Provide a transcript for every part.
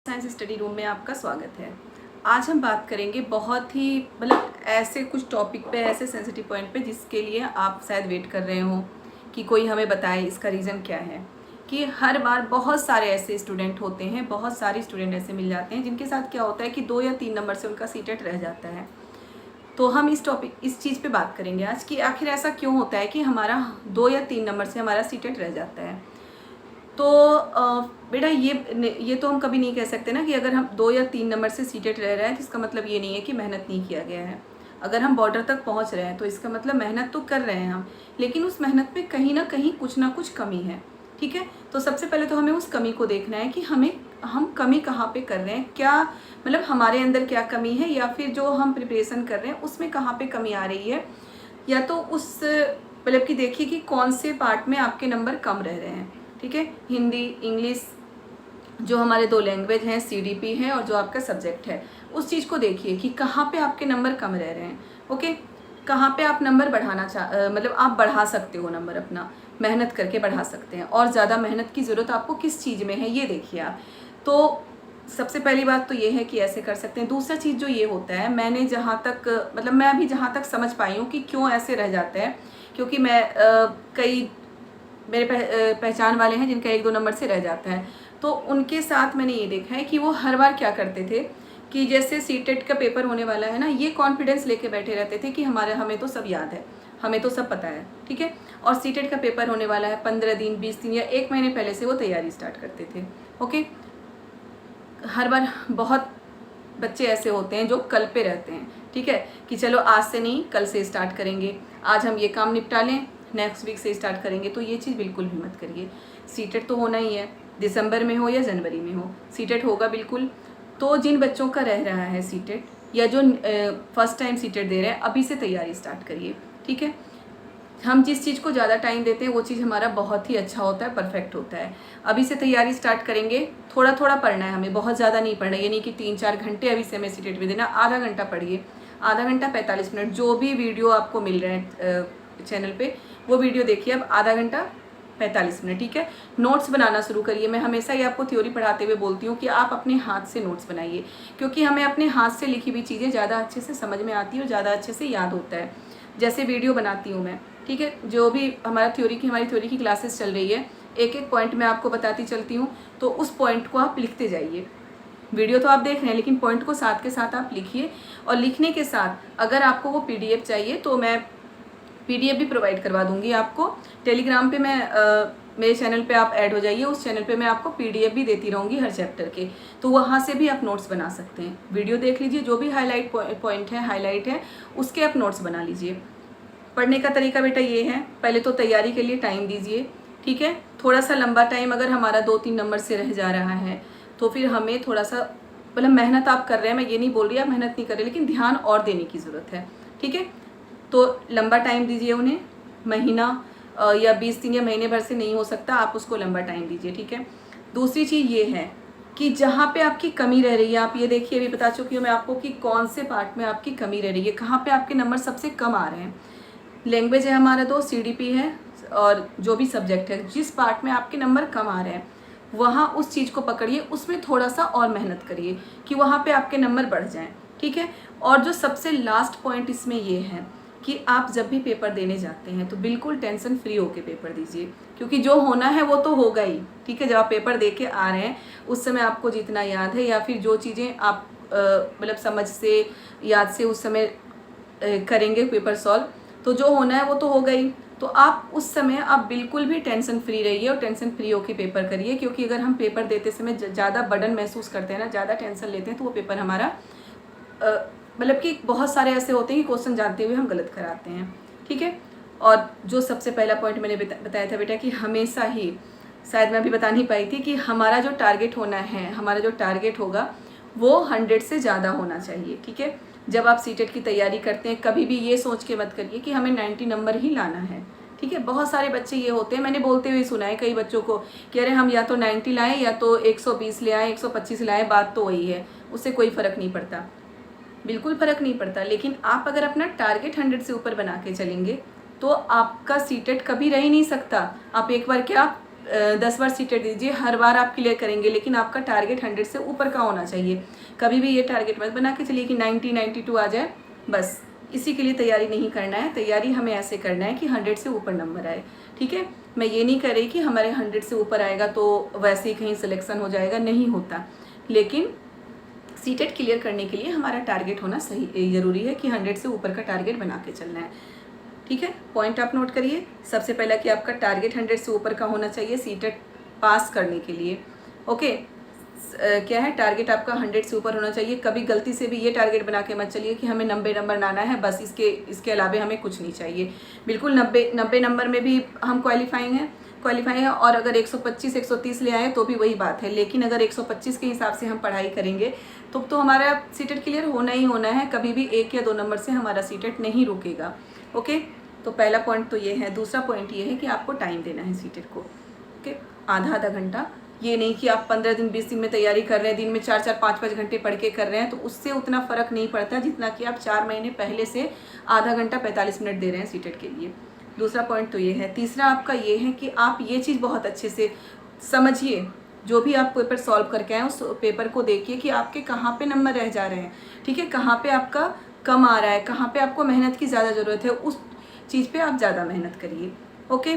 Science study room में आपका स्वागत है। आज हम बात करेंगे बहुत ही ऐसे कुछ टॉपिक पे, ऐसे सेंसिटिव पॉइंट पे जिसके लिए आप शायद वेट कर रहे हो कि कोई हमें बताए इसका रीज़न क्या है। कि हर बार बहुत सारे ऐसे स्टूडेंट होते हैं, बहुत सारे स्टूडेंट ऐसे मिल जाते हैं जिनके साथ क्या होता है कि 2 या 3 नंबर से उनका सीटेट रह जाता है। तो हम इस चीज़ पे बात करेंगे आज कि आखिर ऐसा क्यों होता है कि हमारा 2 या 3 नंबर से हमारा सीटेट रह जाता है। तो बेटा ये तो हम कभी नहीं कह सकते ना कि अगर हम 2 या 3 नंबर से सीटेट रह रहा है तो इसका मतलब ये नहीं है कि मेहनत नहीं किया गया है। अगर हम बॉर्डर तक पहुंच रहे हैं तो इसका मतलब मेहनत तो कर रहे हैं हम, लेकिन उस मेहनत में कहीं ना कुछ कमी है। ठीक है, तो सबसे पहले तो हमें उस कमी को देखना है कि हम कमी कहाँ पे कर रहे हैं, क्या मतलब हमारे अंदर क्या कमी है, या फिर जो हम प्रिपरेशन कर रहे हैं उसमें कहाँ पे कमी आ रही है, या तो उस कि देखिए कि कौन से पार्ट में आपके नंबर कम रह रहे हैं। ठीक है, हिंदी, इंग्लिश, जो हमारे 2 लैंग्वेज हैं, सीडीपी है और जो आपका सब्जेक्ट है, उस चीज़ को देखिए कि कहाँ पे आपके नंबर कम रह रहे हैं। ओके, कहाँ पे आप नंबर आप बढ़ा सकते हो, नंबर अपना मेहनत करके बढ़ा सकते हैं, और ज़्यादा मेहनत की ज़रूरत आपको किस चीज़ में है ये देखिए आप। तो सबसे पहली बात तो ये है कि ऐसे कर सकते हैं। दूसरा चीज़ जो ये होता है, मैंने जहाँ तक मैं अभी जहाँ तक समझ पाई हूँ कि क्यों ऐसे रह जाते हैं, क्योंकि कई मेरे पहचान वाले हैं जिनका 1-2 नंबर से रह जाता है। तो उनके साथ मैंने ये देखा है कि वो हर बार क्या करते थे कि जैसे सीटेट का पेपर होने वाला है ना, ये कॉन्फिडेंस लेके बैठे रहते थे कि हमें तो सब याद है, हमें तो सब पता है। ठीक है, और सीटेट का पेपर होने वाला है 15 दिन, 20 दिन या 1 महीने पहले से वो तैयारी स्टार्ट करते थे। ओके, हर बार बहुत बच्चे ऐसे होते हैं जो कल पे रहते हैं। ठीक है, कि चलो आज से नहीं, कल से स्टार्ट करेंगे, आज हम ये काम निपटा लें, नेक्स्ट वीक से स्टार्ट करेंगे। तो ये चीज़ बिल्कुल भी मत करिए। सीटेट तो होना ही है, दिसंबर में हो या जनवरी में हो, सीटेट होगा बिल्कुल। तो जिन बच्चों का रह रहा है सीटेट, या जो फर्स्ट टाइम सीटेट दे रहे हैं, अभी से तैयारी स्टार्ट करिए। ठीक है, हम जिस चीज़ को ज़्यादा टाइम देते हैं वो चीज़ हमारा बहुत ही अच्छा होता है, परफेक्ट होता है। अभी से तैयारी स्टार्ट करेंगे, थोड़ा थोड़ा पढ़ना है हमें, बहुत ज़्यादा नहीं पढ़ना है। ये नहीं कि 3-4 घंटे अभी से हमें सीटेट में देना, आधा घंटा पढ़िए, आधा घंटा 45 मिनट, जो भी वीडियो आपको मिल रहे हैं चैनल पे वो वीडियो देखिए अब, आधा घंटा 45 मिनट। ठीक है, नोट्स बनाना शुरू करिए। मैं हमेशा ही आपको थ्योरी पढ़ाते हुए बोलती हूँ कि आप अपने हाथ से नोट्स बनाइए, क्योंकि हमें अपने हाथ से लिखी हुई चीज़ें ज़्यादा अच्छे से समझ में आती है और ज़्यादा अच्छे से याद होता है। जैसे वीडियो बनाती हूँ मैं, ठीक है, जो भी हमारी थ्योरी की क्लासेस चल रही है, एक एक पॉइंट मैं आपको बताती चलती हूँ, तो उस पॉइंट को आप लिखते जाइए। वीडियो तो आप देख रहे हैं, लेकिन पॉइंट को साथ के साथ आप लिखिए। और लिखने के साथ अगर आपको वो पीडीएफ चाहिए तो मैं पीडीएफ भी प्रोवाइड करवा दूंगी आपको। टेलीग्राम पे मेरे चैनल पे आप ऐड हो जाइए, उस चैनल पे मैं आपको पीडीएफ भी देती रहूँगी हर चैप्टर के, तो वहाँ से भी आप नोट्स बना सकते हैं। वीडियो देख लीजिए, जो भी हाईलाइट पॉइंट है, हाईलाइट है, उसके आप नोट्स बना लीजिए। पढ़ने का तरीका बेटा ये है, पहले तो तैयारी के लिए टाइम दीजिए। ठीक है, थोड़ा सा लंबा टाइम, अगर हमारा 2-3 नंबर से रह जा रहा है तो फिर हमें थोड़ा सा मेहनत आप कर रहे हैं, मैं ये नहीं बोल रही आप मेहनत नहीं कर रहे, लेकिन ध्यान और देने की ज़रूरत है। ठीक है, तो लंबा टाइम दीजिए उन्हें, महीना या 20 दिन या महीने भर से नहीं हो सकता, आप उसको लंबा टाइम दीजिए। ठीक है, दूसरी चीज़ ये है कि जहाँ पे आपकी कमी रह रही है, आप ये देखिए, अभी बता चुकी हूँ मैं आपको कि कौन से पार्ट में आपकी कमी रह रही है, कहाँ पे आपके नंबर सबसे कम आ रहे हैं। लैंग्वेज है हमारा 2, सीडीपी है, और जो भी सब्जेक्ट है, जिस पार्ट में आपके नंबर कम आ रहे हैं वहाँ उस चीज़ को पकड़िए, उसमें थोड़ा सा और मेहनत करिए कि वहाँ पे आपके नंबर बढ़ जाएं। ठीक है, और जो सबसे लास्ट पॉइंट इसमें ये है कि आप जब भी पेपर देने जाते हैं तो बिल्कुल टेंशन फ्री होके पेपर दीजिए, क्योंकि जो होना है वो तो होगा ही। ठीक है, जब आप पेपर दे के आ रहे हैं उस समय आपको जितना याद है, या फिर जो चीज़ें आप समझ से, याद से उस समय करेंगे पेपर सॉल्व, तो जो होना है वो तो होगा ही। तो आप उस समय आप बिल्कुल भी टेंशन फ्री रहिए और टेंशन फ्री होकर पेपर करिए, क्योंकि अगर हम पेपर देते समय ज़्यादा बर्डन महसूस करते हैं ना, ज़्यादा टेंशन लेते हैं, तो वो पेपर हमारा कि बहुत सारे ऐसे होते हैं कि क्वेश्चन जानते हुए हम गलत कराते हैं। ठीक है, और जो सबसे पहला पॉइंट मैंने बताया था बेटा कि हमेशा ही, शायद मैं अभी बता नहीं पाई थी, कि हमारा जो टारगेट होना है, हमारा जो टारगेट होगा वो 100 से ज़्यादा होना चाहिए। ठीक है, जब आप सीटेट की तैयारी करते हैं कभी भी ये सोच के मत करिए कि हमें 90 नंबर ही लाना है। ठीक है, बहुत सारे बच्चे ये होते हैं, मैंने बोलते हुए सुना है कई बच्चों को कि अरे हम या तो 90 लाएं या तो 120 ले आएँ, 125 लाएं, बात तो वही है, उससे कोई फ़र्क नहीं पड़ता, बिल्कुल फ़र्क नहीं पड़ता। लेकिन आप अगर अपना टारगेट 100 से ऊपर बना के चलेंगे तो आपका सीटेट कभी रह ही नहीं सकता। आप एक बार क्या 10 बार सीटेट दीजिए, हर बार आप क्लियर करेंगे, लेकिन आपका टारगेट 100 से ऊपर का होना चाहिए। कभी भी ये टारगेट मत बना के चलिए कि 90 92 आ जाए, बस इसी के लिए तैयारी नहीं करना है। तैयारी हमें ऐसे करना है कि 100 से ऊपर नंबर आए, ठीक है। मैं ये नहीं कर रही कि हमारे 100 से ऊपर आएगा तो वैसे ही कहीं सिलेक्शन हो जाएगा, नहीं होता। लेकिन सीटेट क्लियर करने के लिए हमारा टारगेट होना सही ज़रूरी है कि 100 से ऊपर का टारगेट बना के चलना है, ठीक है। पॉइंट आप नोट करिए। सबसे पहला कि आपका टारगेट 100 से ऊपर का होना चाहिए सीटेट पास करने के लिए, ओके। क्या है, टारगेट आपका 100 से ऊपर होना चाहिए। कभी गलती से भी ये टारगेट बना के मत चलिए कि हमें 90 नंबर लाना है, बस इसके अलावा हमें कुछ नहीं चाहिए। बिल्कुल 90 नंबर में भी हम क्वालिफाई हैं, और अगर 125 130 ले आए तो भी वही बात है। लेकिन अगर 125 के हिसाब से हम पढ़ाई करेंगे तो हमारा सीटेट क्लियर होना ही होना है। कभी भी 1 या 2 नंबर से हमारा सीटेट नहीं रुकेगा, ओके। तो पहला पॉइंट तो ये है। दूसरा पॉइंट ये है कि आपको टाइम देना है सीटेट को, ओके, आधा घंटा। ये नहीं कि आप 15 दिन 20 दिन में तैयारी कर रहे हैं, दिन में 4 5 घंटे पढ़ के कर रहे हैं, तो उससे उतना फ़र्क नहीं पड़ता जितना कि आप 4 महीने पहले से आधा घंटा 45 मिनट दे रहे हैं सीटेट के लिए। दूसरा पॉइंट तो ये है। तीसरा आपका ये है कि आप ये चीज़ बहुत अच्छे से समझिए, जो भी आप पेपर सॉल्व करके आए उस पेपर को देखिए कि आपके कहाँ पे नंबर रह जा रहे हैं, ठीक है, कहाँ पे आपका कम आ रहा है, कहाँ पे आपको मेहनत की ज़्यादा ज़रूरत है, उस चीज़ पे आप ज़्यादा मेहनत करिए, ओके।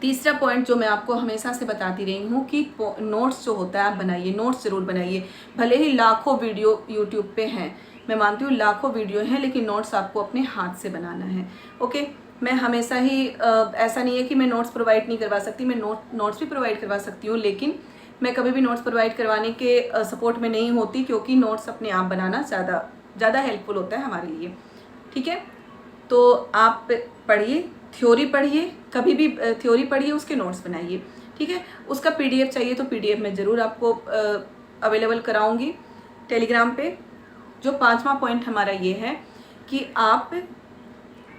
तीसरा पॉइंट जो मैं आपको हमेशा से बताती रही हूँ कि नोट्स जो होता है आप बनाइए, नोट्स ज़रूर बनाइए। भले ही लाखों वीडियो यूट्यूब पे हैं, मैं मानती हूँ लाखों वीडियो हैं, लेकिन नोट्स आपको अपने हाथ से बनाना है, ओके। मैं हमेशा ही ऐसा नहीं है कि मैं नोट्स प्रोवाइड नहीं करवा सकती, मैं नोट्स भी प्रोवाइड करवा सकती हूँ, लेकिन मैं कभी भी नोट्स प्रोवाइड करवाने के सपोर्ट में नहीं होती, क्योंकि नोट्स अपने आप बनाना ज़्यादा हेल्पफुल होता है हमारे लिए, ठीक है। तो आप पढ़िए, थ्योरी पढ़िए, कभी भी थ्योरी पढ़िए, उसके नोट्स बनाइए, ठीक है। उसका PDF चाहिए तो PDF मैं ज़रूर आपको अवेलेबल कराऊंगी टेलीग्राम पे। जो 5वां पॉइंट हमारा ये है कि आप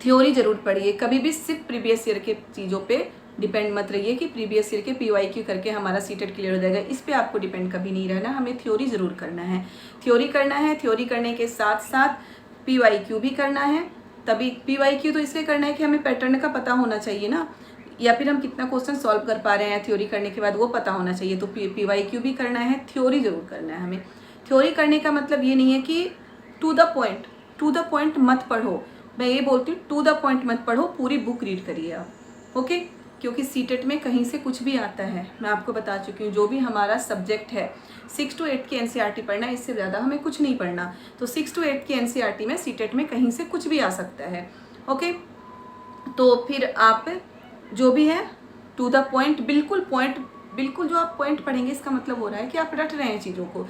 थ्योरी ज़रूर पढ़िए। कभी भी सिर्फ प्रीवियस ईयर के चीज़ों पे डिपेंड मत रहिए कि प्रीवियस ईयर के PYQ करके हमारा सीटेट क्लियर हो जाएगा, इस पे आपको डिपेंड कभी नहीं रहना। हमें थ्योरी ज़रूर करना है, थ्योरी करने के साथ साथ PYQ भी करना है। तभी PYQ तो इसलिए करना है कि हमें पैटर्न का पता होना चाहिए ना, या फिर हम कितना क्वेश्चन सॉल्व कर पा रहे हैं थ्योरी करने के बाद वो पता होना चाहिए। तो PYQ भी करना है, थ्योरी ज़रूर करना है हमें। थ्योरी करने का मतलब ये नहीं है कि टू द पॉइंट मत पढ़ो, मैं ये बोलती हूँ टू द पॉइंट मत पढ़ो, पूरी बुक रीड करिए आप, ओके। क्योंकि सीटेट में कहीं से कुछ भी आता है, मैं आपको बता चुकी हूँ। जो भी हमारा सब्जेक्ट है 6 to 8 की NCERT पढ़ना, इससे ज़्यादा हमें कुछ नहीं पढ़ना। तो 6 to 8 की NCERT में सीटेट में कहीं से कुछ भी आ सकता है, ओके। तो फिर आप जो भी है टू द पॉइंट, बिल्कुल जो आप पॉइंट पढ़ेंगे, इसका मतलब हो रहा है कि आप रट रहे हैं चीज़ों को।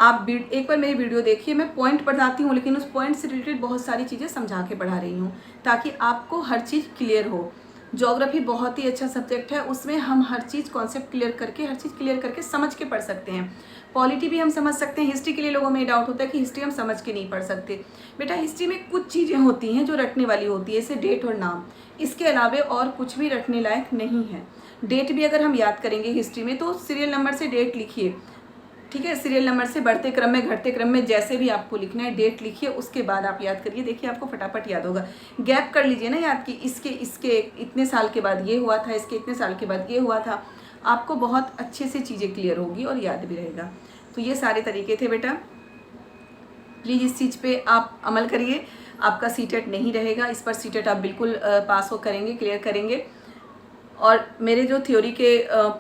आप एक बार मेरी वीडियो देखिए, मैं पॉइंट पढ़ाती हूँ, लेकिन उस पॉइंट से रिलेटेड बहुत सारी चीज़ें समझा के पढ़ा रही हूँ, ताकि आपको हर चीज़ क्लियर हो। ज्योग्राफी बहुत ही अच्छा सब्जेक्ट है, उसमें हम हर चीज़ कॉन्सेप्ट क्लियर करके समझ के पढ़ सकते हैं। पॉलिटी भी हम समझ सकते हैं। हिस्ट्री के लिए लोगों में ये डाउट होता है कि हिस्ट्री हम समझ के नहीं पढ़ सकते। बेटा हिस्ट्री में कुछ चीज़ें होती हैं जो रटने वाली होती है, जैसे डेट और नाम, इसके अलावा और कुछ भी रटने लायक नहीं है। डेट भी अगर हम याद करेंगे हिस्ट्री में तो सीरियल नंबर से डेट लिखिए, ठीक है, सीरियल नंबर से बढ़ते क्रम में घटते क्रम में जैसे भी आपको लिखना है डेट लिखिए, उसके बाद आप याद करिए, देखिए आपको फटाफट याद होगा। गैप कर लीजिए ना याद कि इसके इतने साल के बाद ये हुआ था, इसके इतने साल के बाद ये हुआ था, आपको बहुत अच्छे से चीज़ें क्लियर होगी और याद भी रहेगा। तो ये सारे तरीके थे बेटा, प्लीज़ इस चीज़ पे आप अमल करिए। आपका सीटेट नहीं रहेगा, इस पर सीटेट आप बिल्कुल पास हो करेंगे, क्लियर करेंगे। और मेरे जो थ्योरी के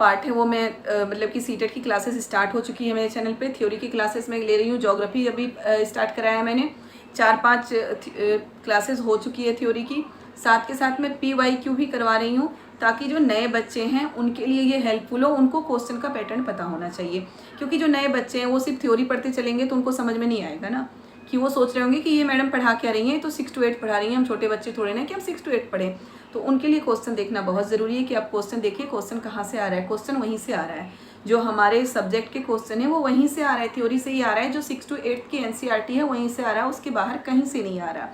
पार्ट है वो मैं मतलब कि सीटेट की क्लासेस स्टार्ट हो चुकी है मेरे चैनल पे। थ्योरी की क्लासेस मैं ले रही हूँ, ज्योग्राफी अभी स्टार्ट कराया है मैंने, 4-5 क्लासेस हो चुकी है थ्योरी की। साथ के साथ मैं PYQ भी करवा रही हूँ, ताकि जो नए बच्चे हैं उनके लिए ये हेल्पफुल हो। उनको क्वेश्चन का पैटर्न पता होना चाहिए, क्योंकि जो नए बच्चे हैं वो सिर्फ थ्योरी पढ़ते चलेंगे तो उनको समझ में नहीं आएगा ना, कि वो सोच रहे होंगे कि ये मैडम पढ़ा क्या रही हैं, तो 6 to 8 पढ़ा रही हैं, हम छोटे बच्चे थोड़े ना कि हम 6 to 8 पढ़ें। तो उनके लिए क्वेश्चन देखना बहुत ज़रूरी है कि आप क्वेश्चन देखिए, क्वेश्चन कहाँ से आ रहा है, क्वेश्चन वहीं से आ रहा है। जो हमारे सब्जेक्ट के क्वेश्चन है वो वहीं से आ रहा है, थ्योरी से ही आ रहा है। जो 6 to 8 की NCERT है वहीं से आ रहा है, उसके बाहर कहीं से नहीं आ रहा।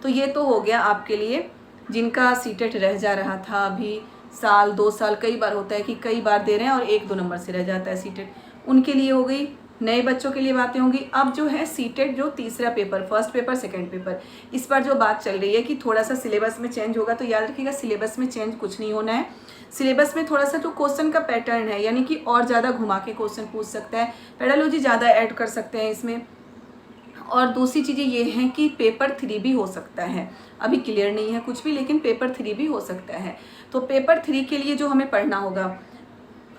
तो ये तो हो गया आपके लिए जिनका सीटेट रह जा रहा था अभी साल 2 साल, कई बार होता है कि कई बार दे रहे हैं और 1-2 नंबर से रह जाता है सीटेट, उनके लिए हो गई। नए बच्चों के लिए बातें होंगी। अब जो है सीटेट जो तीसरा paper, first paper second paper, इस पर जो बात चल रही है कि थोड़ा सा सिलेबस में चेंज होगा, तो याद रखिएगा सिलेबस में चेंज कुछ नहीं होना है। सिलेबस में थोड़ा सा जो क्वेश्चन का पैटर्न है, यानी कि और ज़्यादा घुमा के क्वेश्चन पूछ सकता है, पेडालॉजी ज़्यादा ऐड कर सकते हैं इसमें। और दूसरी चीज़ें ये हैं कि पेपर 3 भी हो सकता है, अभी क्लियर नहीं है कुछ भी, लेकिन पेपर 3 भी हो सकता है। तो पेपर 3 के लिए जो हमें पढ़ना होगा,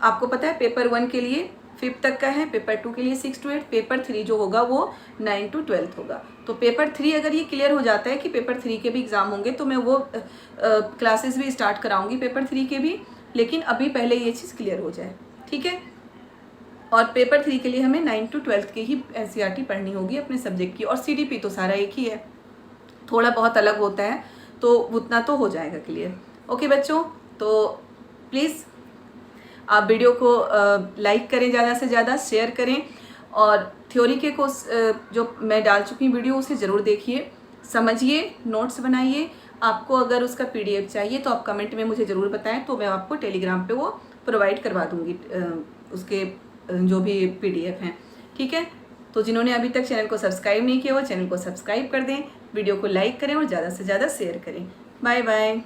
आपको पता है पेपर 1 के लिए 5th तक का है, पेपर 2 के लिए 6 to 8, पेपर 3 जो होगा वो 9 to 12 होगा। तो पेपर 3 अगर ये क्लियर हो जाता है कि पेपर 3 के भी एग्ज़ाम होंगे, तो मैं वो क्लासेस भी स्टार्ट कराऊंगी पेपर 3 के भी, लेकिन अभी पहले ये चीज़ क्लियर हो जाए, ठीक है। और पेपर 3 के लिए हमें 9 to 12 की ही NCERT पढ़नी होगी अपने सब्जेक्ट की, और CDP तो सारा एक ही है, थोड़ा बहुत अलग होता है, तो उतना तो हो जाएगा क्लियर। ओके बच्चों, तो प्लीज़ आप वीडियो को लाइक करें, ज़्यादा से ज़्यादा शेयर करें, और थ्योरी के कोर्स जो मैं डाल चुकी हूँ वीडियो, उसे ज़रूर देखिए, समझिए, नोट्स बनाइए। आपको अगर उसका PDF चाहिए तो आप कमेंट में मुझे ज़रूर बताएं, तो मैं आपको टेलीग्राम पे वो प्रोवाइड करवा दूँगी, उसके जो भी PDF हैं, ठीक है। तो जिन्होंने अभी तक चैनल को सब्सक्राइब नहीं किया वो चैनल को सब्सक्राइब कर दें, वीडियो को लाइक करें और ज़्यादा से ज़्यादा शेयर करें। Bye bye.